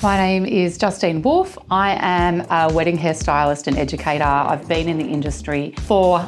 My name is Justine Wolfe. I am a wedding hairstylist and educator. I've been in the industry for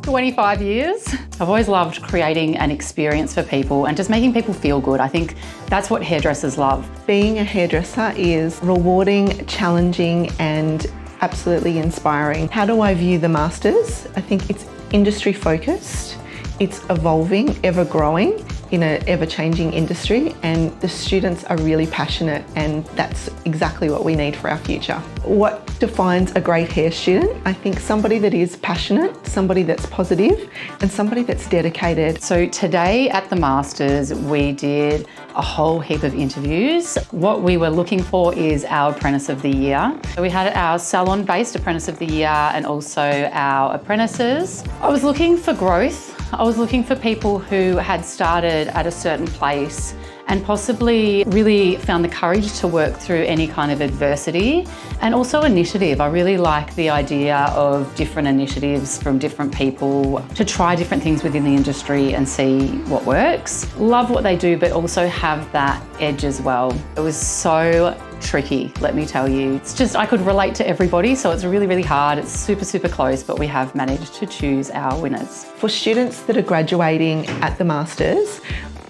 25 years. I've always loved creating an experience for people and just making people feel good. I think that's what hairdressers love. Being a hairdresser is rewarding, challenging, and absolutely inspiring. How do I view the Masters? I think it's industry focused, it's evolving, ever growing in an ever-changing industry, and the students are really passionate, and that's exactly what we need for our future. What defines a great hair student? I think somebody that is passionate, somebody that's positive, and somebody that's dedicated. So today at the Masters, we did a whole heap of interviews. What we were looking for is our Apprentice of the Year. So we had our salon-based Apprentice of the Year and also our apprentices. I was looking for growth. I was looking for people who had started at a certain place and possibly really found the courage to work through any kind of adversity, and also initiative. I really like the idea of different initiatives from different people to try different things within the industry and see what works. Love what they do, but also have that edge as well. It was so tricky, let me tell you. It's just, I could relate to everybody, so it's really, really hard. It's super, super close, but we have managed to choose our winners. For students that are graduating at the Masters,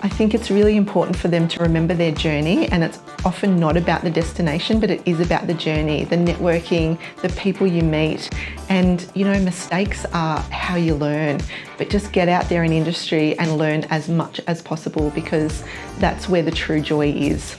I think it's really important for them to remember their journey, and it's often not about the destination, but it is about the journey, the networking, the people you meet, and mistakes are how you learn. But just get out there in industry and learn as much as possible, because that's where the true joy is.